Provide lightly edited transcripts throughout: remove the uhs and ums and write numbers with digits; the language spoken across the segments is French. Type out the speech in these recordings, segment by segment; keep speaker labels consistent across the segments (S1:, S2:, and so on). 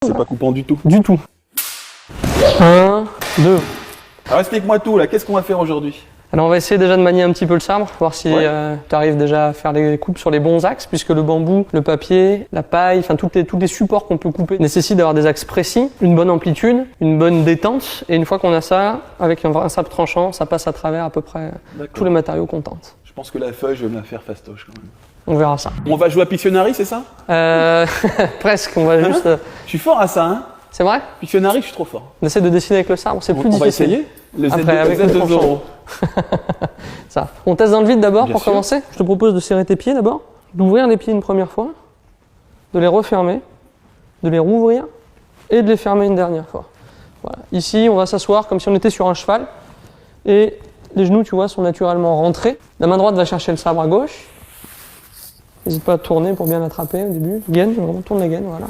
S1: C'est pas coupant du tout.
S2: Du tout. 1, 2.
S1: Alors explique-moi tout là, qu'est-ce qu'on va faire aujourd'hui?
S2: Alors on va essayer déjà de manier un petit peu le sabre, voir si tu arrives déjà à faire les coupes sur les bons axes, puisque le bambou, le papier, la paille, enfin tous les supports qu'on peut couper nécessitent d'avoir des axes précis, une bonne amplitude, une bonne détente, et une fois qu'on a ça, avec un sabre tranchant, ça passe à travers à peu près tous les matériaux qu'on tente.
S1: Je pense que la feuille, je vais me la faire fastoche quand même.
S2: On verra ça.
S1: On va jouer à Pictionary, c'est ça?
S2: Presque, on va juste...
S1: Je suis fort à ça, hein?
S2: C'est vrai?
S1: Pictionary, je suis trop fort.
S2: On essaie de dessiner avec le sabre, c'est plus difficile.
S1: On va essayer? Le Z2,
S2: Après, avec
S1: le
S2: le
S1: Z2
S2: tranchant.
S1: Zoro.
S2: Ça. On teste dans le vide d'abord
S1: Bien
S2: pour
S1: sûr.
S2: commencer. Je te propose de serrer tes pieds d'abord, d'ouvrir les pieds une première fois, de les refermer, de les rouvrir et de les fermer une dernière fois. Voilà. Ici, on va s'asseoir comme si on était sur un cheval et les genoux, tu vois, sont naturellement rentrés. La main droite va chercher le sabre à gauche. N'hésite pas à tourner pour bien l'attraper au début. Gaine, on tourne les gaines, voilà.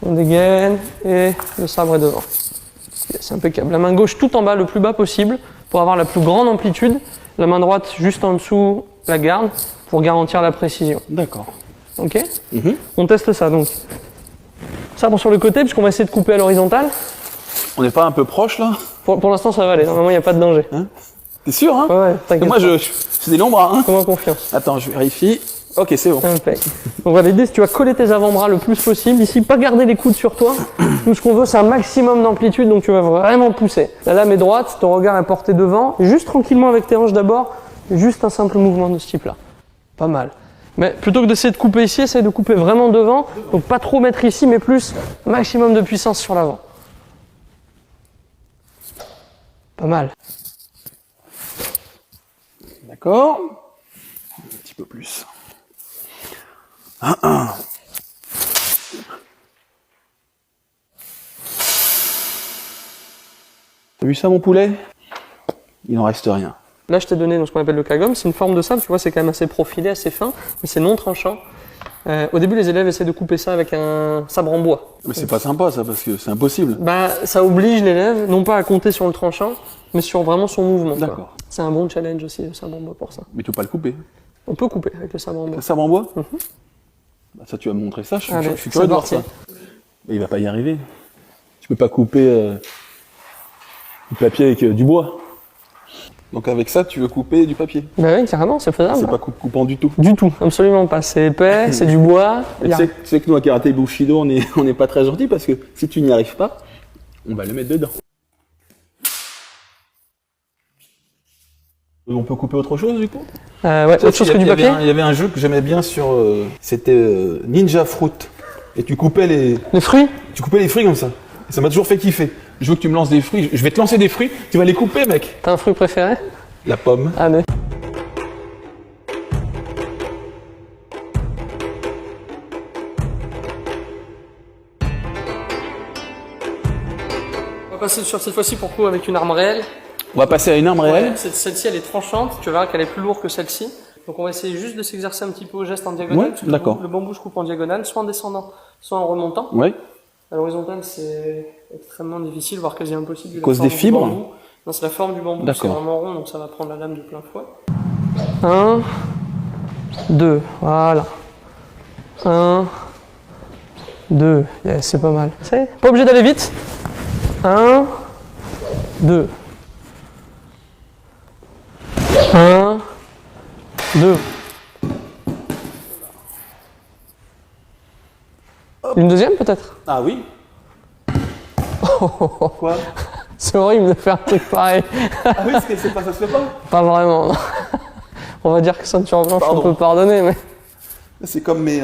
S2: On dégaine et le sabre est devant. C'est impeccable. La main gauche tout en bas, le plus bas possible, pour avoir la plus grande amplitude. La main droite juste en dessous, la garde, pour garantir la précision.
S1: D'accord.
S2: Ok. On teste ça donc. Sabre sur le côté, puisqu'on va essayer de couper à l'horizontale.
S1: On n'est pas un peu proche là?
S2: Pour l'instant, ça va aller. Normalement, il n'y a pas de danger.
S1: Hein? T'es sûr, hein?
S2: Ouais, t'inquiète.
S1: Moi, c'est des longs bras, hein?
S2: Fais-moi confiance.
S1: Attends, je vérifie. Ok, c'est bon.
S2: Impec. Donc voilà, l'idée, c'est que tu vas coller tes avant-bras le plus possible. Ici, pas garder les coudes sur toi. Nous, ce qu'on veut, c'est un maximum d'amplitude, donc tu vas vraiment pousser. La lame est droite, ton regard est porté devant. Juste tranquillement avec tes hanches d'abord. Juste un simple mouvement de ce type-là. Pas mal. Mais plutôt que d'essayer de couper ici, essaye de couper vraiment devant. Donc pas trop mettre ici, mais plus maximum de puissance sur l'avant. Pas mal.
S1: D'accord. Un petit peu plus. T'as vu ça, mon poulet? Il n'en reste rien.
S2: Là, je t'ai donné donc, ce qu'on appelle le kagom. C'est une forme de sabre, tu vois, c'est quand même assez profilé, assez fin, mais c'est non tranchant. Au début, les élèves essaient de couper ça avec un sabre en bois.
S1: Mais c'est pas sympa ça, parce que c'est impossible.
S2: Bah, ça oblige l'élève, non pas à compter sur le tranchant, mais sur vraiment son mouvement.
S1: D'accord.
S2: C'est un bon challenge aussi, le sabre en bois pour ça.
S1: Mais tu peux pas le couper.
S2: On peut couper avec le sabre en bois.
S1: Le sabre en bois? Bah, ça, tu vas me montrer ça. Je suis
S2: Allez,
S1: je suis curieux de voir
S2: c'est
S1: ça. Mais il va pas y arriver. Tu peux pas couper du papier avec du bois. Donc avec ça, tu veux couper du papier.
S2: Bah oui, carrément, c'est faisable.
S1: C'est pas coupant du tout.
S2: Du tout, absolument pas. C'est épais, c'est du bois.
S1: Et tu sais que nous, à Karaté Bushido, on n'est pas très gentils parce que si tu n'y arrives pas, on va le mettre dedans. On peut couper autre chose du coup?
S2: Ouais, autre chose que du papier.
S1: Il y avait un jeu que j'aimais bien sur... c'était Ninja Fruit. Et tu coupais les fruits comme ça. Et ça m'a toujours fait kiffer. Je veux que tu me lances des fruits. Je vais te lancer des fruits. Tu vas les couper, mec.
S2: T'as un fruit préféré?
S1: La pomme.
S2: Allez. On va passer sur cette fois-ci pour coup avec une arme réelle.
S1: On va passer à une arme réelle.
S2: Ouais, celle-ci elle est tranchante, tu verras qu'elle est plus lourde que celle-ci. Donc on va essayer juste de s'exercer un petit peu au geste en diagonale.
S1: Ouais,
S2: parce que
S1: d'accord.
S2: Le bambou je coupe en diagonale, soit en descendant, soit en remontant.
S1: Ouais.
S2: À l'horizontale c'est extrêmement difficile, voire quasi impossible.
S1: À cause des fibres?
S2: Non, c'est la forme du bambou, c'est vraiment rond, donc ça va prendre la lame de plein fouet. 1, 2, voilà. 1, 2, yes, c'est pas mal. C'est pas obligé d'aller vite. 1, 2. 1, 2. Une deuxième peut-être?
S1: Ah oui. Quoi?
S2: C'est horrible de faire un truc pareil.
S1: Ah oui, ça se fait pas?
S2: Pas vraiment, non. On va dire que ceinture blanche, on peut pardonner, mais...
S1: C'est comme les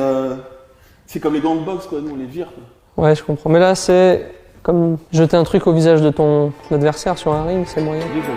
S1: gants de boxe, quoi. Nous, on les vire, quoi.
S2: Ouais, je comprends. Mais là, c'est comme jeter un truc au visage de ton adversaire sur un ring, c'est moyen.
S1: Désolé.